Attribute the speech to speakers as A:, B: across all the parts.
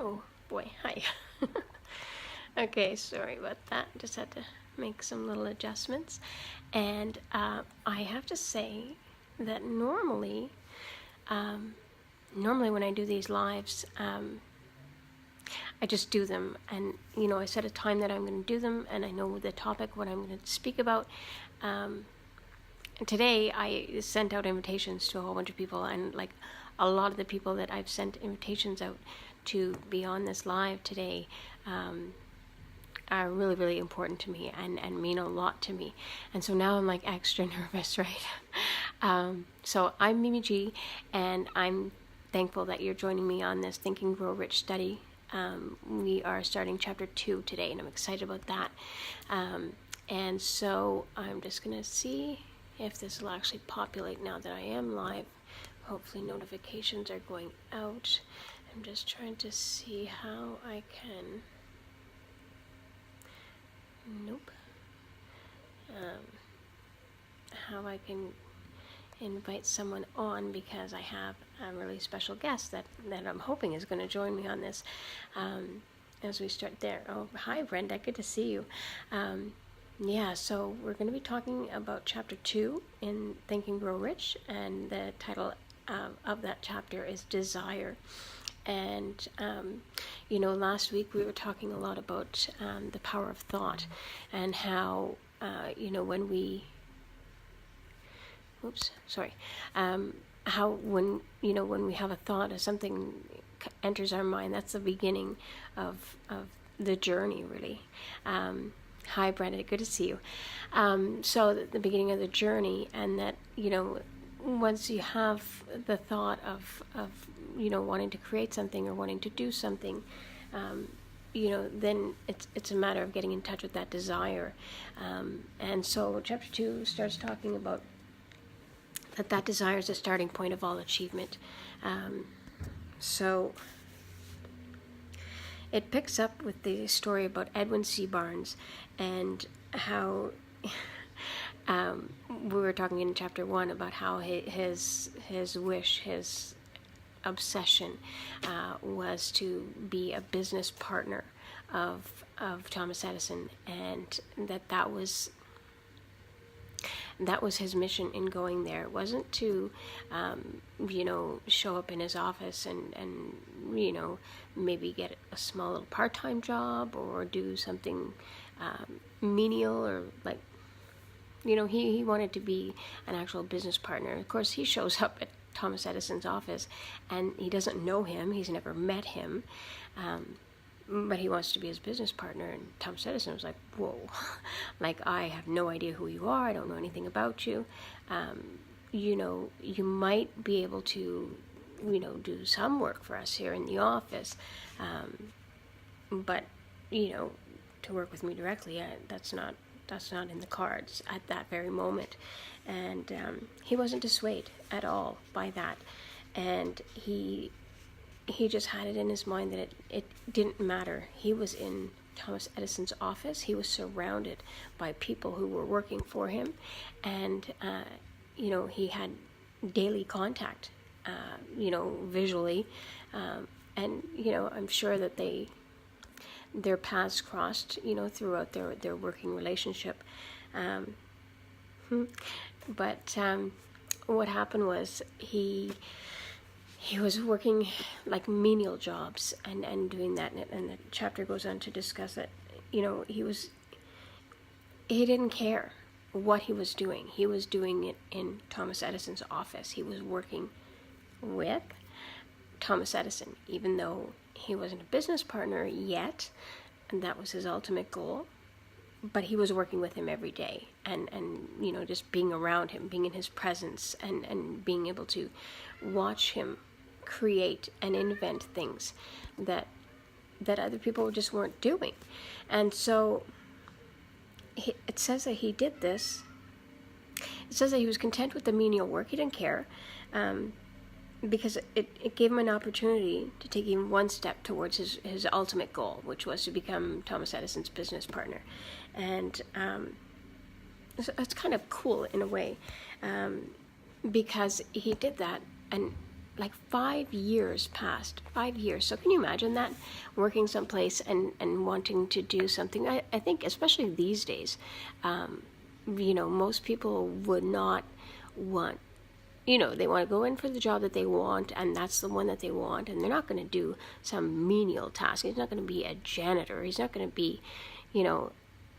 A: Oh boy, hi. Okay, sorry about that. Just had to make some little adjustments. And I have to say that normally when I do these lives, I just do them. And, I set a time that I'm going to do them, and I know the topic, what I'm going to speak about. Today, I sent out invitations to a whole bunch of people, and like a lot of the people that I've sent invitations out to be on this live today are really, really important to me and mean a lot to me. And so now I'm like extra nervous, right? So I'm Mimi G, and I'm thankful that you're joining me on this Think and Grow Rich study. We are starting chapter 2 today, and I'm excited about that. And so I'm just going to see if this will actually populate now that I am live. Hopefully notifications are going out. I'm just trying to see how I can... Nope. How I can invite someone on, because I have a really special guest that I'm hoping is going to join me on this as we start there. Oh, hi Brenda, good to see you. Yeah, so we're going to be talking about chapter 2 in Think and Grow Rich, and the title of that chapter is Desire. And last week we were talking a lot about the power of thought, and how when we how when we have a thought or something enters our mind, that's the beginning of the journey, really. Hi Brenda, good to see you. So the beginning of the journey, and that once you have the thought of wanting to create something or wanting to do something, then it's a matter of getting in touch with that desire. And so chapter 2 starts talking about that desire is the starting point of all achievement. So it picks up with the story about Edwin C. Barnes, and how we were talking in chapter 1 about how his wish, his obsession was to be a business partner of Thomas Edison, and that was his mission in going there. It wasn't to show up in his office and maybe get a small little part-time job or do something menial, or like he wanted to be an actual business partner. Of course, he shows up at Thomas Edison's office, and he doesn't know him, he's never met him, but he wants to be his business partner. And Thomas Edison was like, whoa, like, I have no idea who you are, I don't know anything about you. You might be able to do some work for us here in the office, but to work with me directly, that's not in the cards at that very moment. And he wasn't dissuaded at all by that, and he just had it in his mind that it didn't matter. He was in Thomas Edison's office, he was surrounded by people who were working for him, and he had daily contact, visually, and I'm sure that their paths crossed, throughout their working relationship. But what happened was he was working like menial jobs and doing that, and the chapter goes on to discuss that, he didn't care what he was doing. He was doing it in Thomas Edison's office. He was working with Thomas Edison, even though he wasn't a business partner yet, and that was his ultimate goal. But he was working with him every day, and just being around him, being in his presence, and being able to watch him create and invent things that other people just weren't doing. And so it says that he did this. It says that he was content with the menial work. He didn't care, because it gave him an opportunity to take even one step towards his ultimate goal, which was to become Thomas Edison's business partner. And so it's kind of cool in a way, because he did that, and like 5 years passed. 5 years. So can you imagine that? Working someplace and wanting to do something. I think especially these days, most people would not want, they want to go in for the job that they want, and that's the one that they want, and they're not going to do some menial task. He's not going to be a janitor. He's not going to be,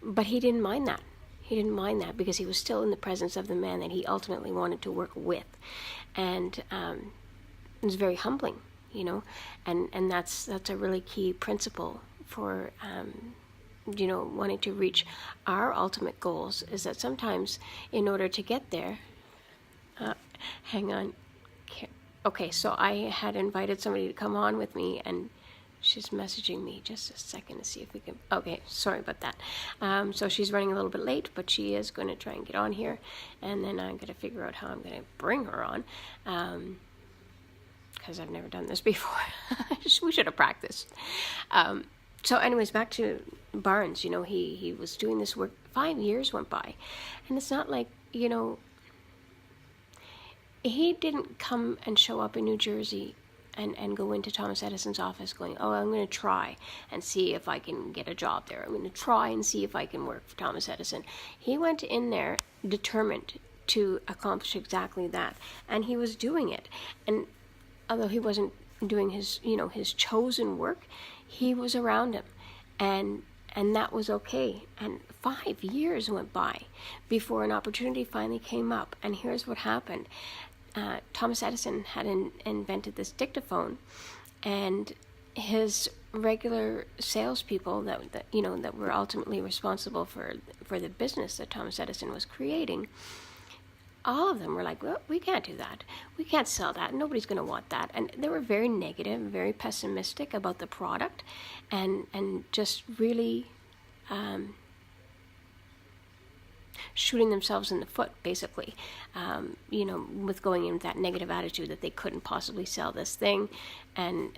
A: but he didn't mind that. He didn't mind that because he was still in the presence of the man that he ultimately wanted to work with. And it was very humbling, and that's a really key principle for, wanting to reach our ultimate goals, is that sometimes in order to get there, hang on. Okay, so I had invited somebody to come on with me, and she's messaging me. Just a second to see if we can. Okay, sorry about that. So she's running a little bit late, but she is going to try and get on here, and then I'm going to figure out how I'm going to bring her on, because I've never done this before. We should have practiced. So anyways, back to Barnes. He was doing this work. 5 years went by, and it's not like, he didn't come and show up in New Jersey and go into Thomas Edison's office going, oh, I'm going to try and see if I can get a job there. I'm going to try and see if I can work for Thomas Edison. He went in there determined to accomplish exactly that, and he was doing it. And although he wasn't doing his chosen work, he was around him, and that was okay. And 5 years went by before an opportunity finally came up. And here's what happened. Thomas Edison had invented this dictaphone, and his regular salespeople that were ultimately responsible for the business that Thomas Edison was creating, all of them were like, well, we can't do that. We can't sell that. Nobody's going to want that. And they were very negative, very pessimistic about the product, and just really shooting themselves in the foot, basically, with going in with that negative attitude that they couldn't possibly sell this thing, and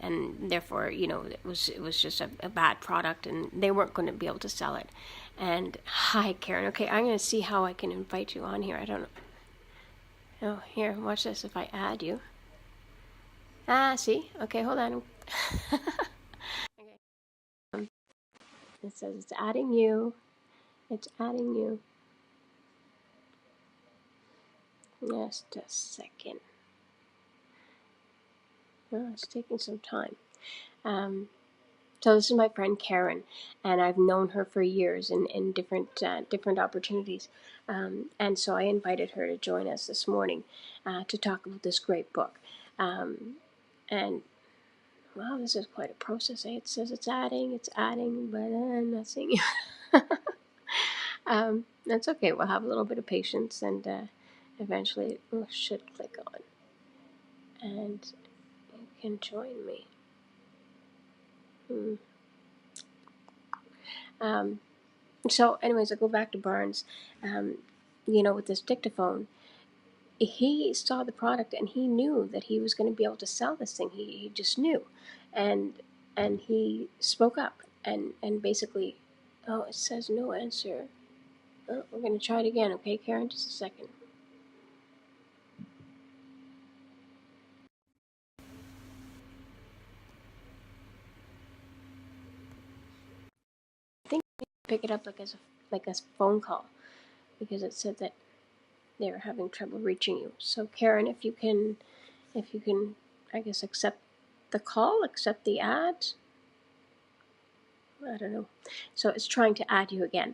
A: therefore, it was just a bad product, and they weren't going to be able to sell it. And hi, Karen. Okay, I'm going to see how I can invite you on here. I don't know. Oh, here, watch this. If I add you. See? Okay, hold on. Okay. It says it's adding you. It's adding you. Just a second. Oh, it's taking some time. So this is my friend Karen, and I've known her for years in different opportunities. And so I invited her to join us this morning to talk about this great book. And wow, this is quite a process. It says it's adding, but I'm not seeing it. That's okay. We'll have a little bit of patience, and eventually it should click on, and you can join me. So anyways, I go back to Barnes, with this dictaphone. He saw the product, and he knew that he was going to be able to sell this thing. He just knew, and he spoke up, and basically, oh, it says no answer. Oh, we're going to try it again, okay, Karen? Just a second. I think we pick it up like a phone call, because it said that they were having trouble reaching you. So Karen, if you can, I guess, accept the call, accept the ad. I don't know. So it's trying to add you again.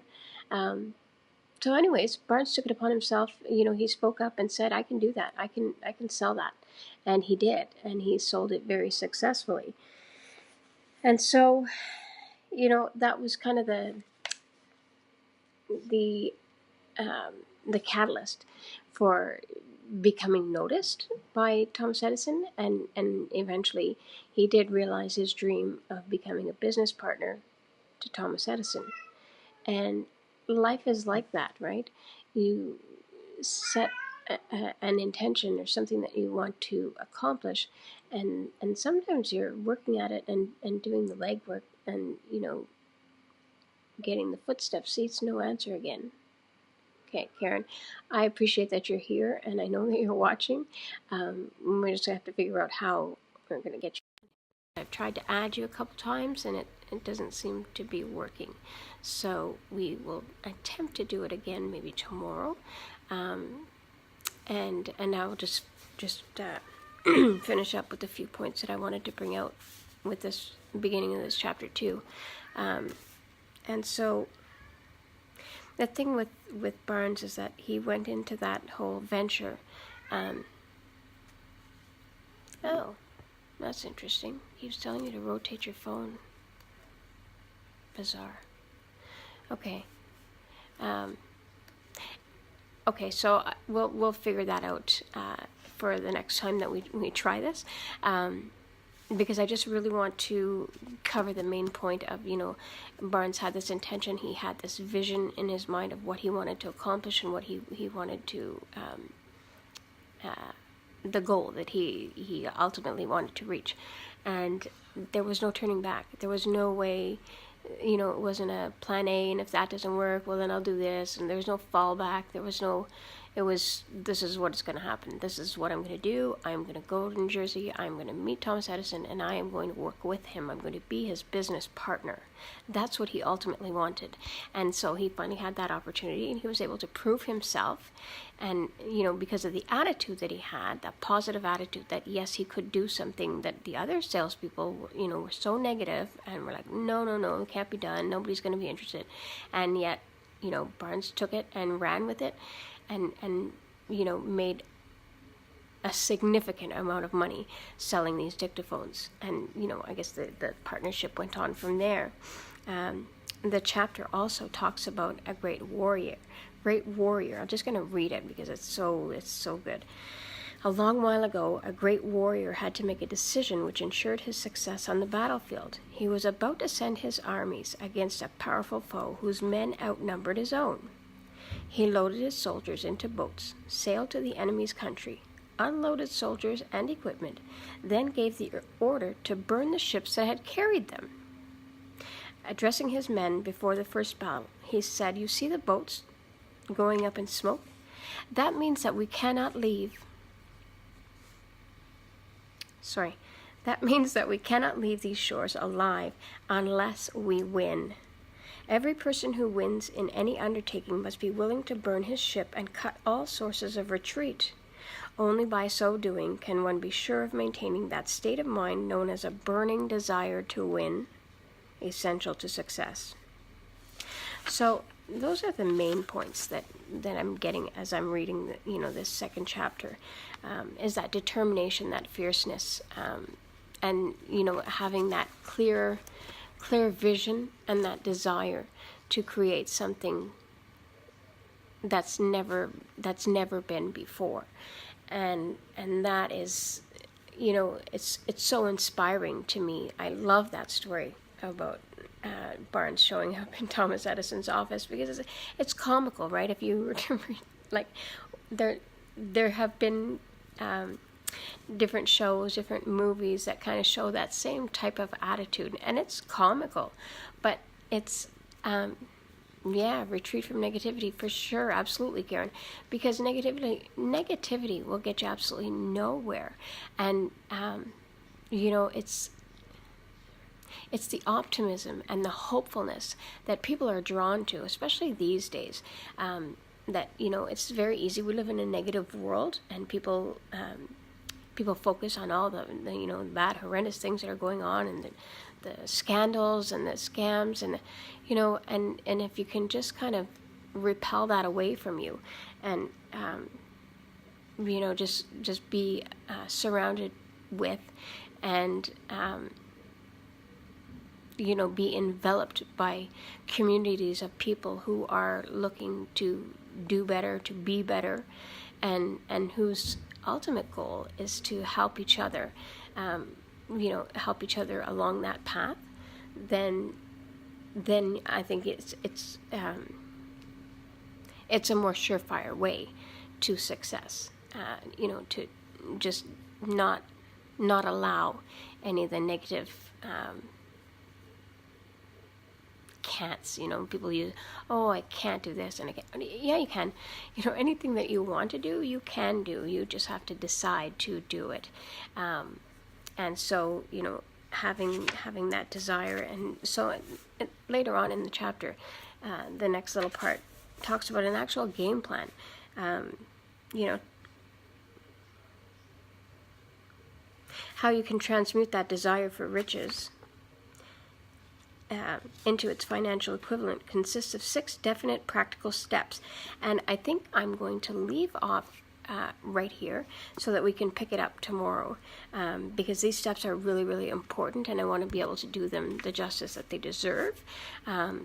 A: So anyways, Barnes took it upon himself. He spoke up and said, I can do that. I can sell that. And he did. And he sold it very successfully. And so, that was kind of the catalyst for becoming noticed by Thomas Edison, and eventually he did realize his dream of becoming a business partner to Thomas Edison. And life is like that, right? You set an intention or something that you want to accomplish, and sometimes you're working at it and doing the legwork, and getting the footsteps. See, it's no answer again. Okay, Karen, I appreciate that you're here, and I know that you're watching. We're just gonna have to figure out how we're gonna get you. I've tried to add you a couple times, and it doesn't seem to be working. So we will attempt to do it again, maybe tomorrow, and I will just finish up with a few points that I wanted to bring out with this beginning of this chapter 2. And so the thing with Barnes is that he went into that whole venture. Oh, that's interesting. He was telling you to rotate your phone. Bizarre. Okay. Okay, so we'll figure that out for the next time that we try this. Because I just really want to cover the main point of, Barnes had this intention, he had this vision in his mind of what he wanted to accomplish and what he wanted to, the goal that he ultimately wanted to reach. And there was no turning back. There was no way, it wasn't a plan A, and if that doesn't work, well, then I'll do this, and there's no fallback. This is what's going to happen. This is what I'm going to do. I'm going to go to New Jersey. I'm going to meet Thomas Edison, and I am going to work with him. I'm going to be his business partner. That's what he ultimately wanted. And so he finally had that opportunity, and he was able to prove himself. And, because of the attitude that he had, that positive attitude that, yes, he could do something that the other salespeople, were so negative and were like, no, it can't be done. Nobody's going to be interested. And yet, Barnes took it and ran with it. And made a significant amount of money selling these dictaphones. And, I guess the partnership went on from there. The chapter also talks about a great warrior. I'm just going to read it because it's so good. A long while ago, a great warrior had to make a decision which ensured his success on the battlefield. He was about to send his armies against a powerful foe whose men outnumbered his own. He loaded his soldiers into boats, sailed to the enemy's country, unloaded soldiers and equipment, then gave the order to burn the ships that had carried them. Addressing his men before the first battle, he said, "You see the boats going up in smoke? That means that we cannot leave. That means that we cannot leave these shores alive unless we win. Every person who wins in any undertaking must be willing to burn his ship and cut all sources of retreat. Only by so doing can one be sure of maintaining that state of mind known as a burning desire to win, essential to success." So those are the main points that I'm getting as I'm reading this second chapter, is that determination, that fierceness, and having that clear vision and that desire to create something that's never been before, and that is, it's so inspiring to me. I love that story about Barnes showing up in Thomas Edison's office because it's comical, right? If you were to read, like, there have been different shows, different movies that kind of show that same type of attitude, and it's comical, but it's retreat from negativity for sure. Absolutely, Karen, because negativity will get you absolutely nowhere. And it's the optimism and the hopefulness that people are drawn to, especially these days. That it's very easy. We live in a negative world, and people focus on all the bad, horrendous things that are going on, and the scandals and the scams, and and if you can just kind of repel that away from you, and just be surrounded with, and be enveloped by communities of people who are looking to do better, to be better, and whose ultimate goal is to help each other, help each other along that path, then I think it's a more surefire way to success. To just not allow any of the negative can'ts. You know, people use, oh, I can't do this, and I can't. Yeah, you can. You know, anything that you want to do, you can do. You just have to decide to do it. And so, you know, having that desire. And so later on in the chapter, the next little part talks about an actual game plan. You know, how you can transmute that desire for riches into its financial equivalent consists of 6 definite practical steps. And I think I'm going to leave off right here so that we can pick it up tomorrow, because these steps are really, really important, and I want to be able to do them the justice that they deserve.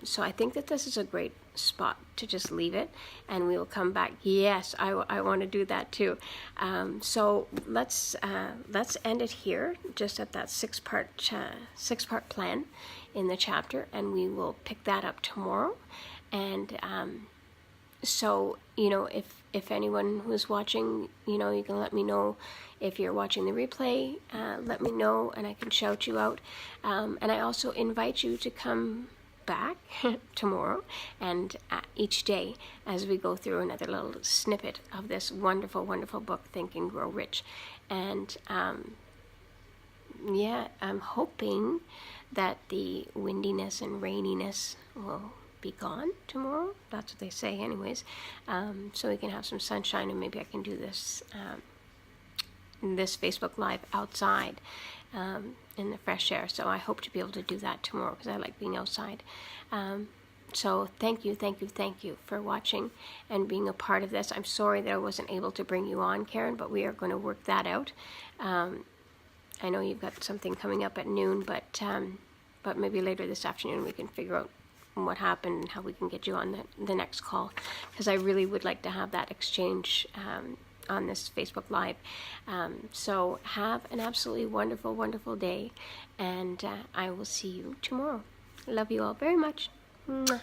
A: So I think that this is a great spot to just leave it, and we will come back. Yes, I want to do that too. So let's end it here, just at that six-part plan in the chapter, and we will pick that up tomorrow. And so, you know, if anyone who's watching, you know, you can let me know. If you're watching the replay, let me know, and I can shout you out. And I also invite you to come back tomorrow and each day as we go through another little snippet of this wonderful, wonderful book, Think and Grow Rich. And yeah, I'm hoping that the windiness and raininess will be gone tomorrow. That's what they say anyways. So we can have some sunshine, and maybe I can do this this Facebook Live outside in the fresh air. So I hope to be able to do that tomorrow, because I like being outside. So thank you for watching and being a part of this. I'm sorry that I wasn't able to bring you on, Karen, but we are going to work that out. I know you've got something coming up at noon, but maybe later this afternoon we can figure out what happened and how we can get you on the next call, because I really would like to have that exchange on this Facebook Live. So have an absolutely wonderful, wonderful day, and I will see you tomorrow. Love you all very much. Mwah.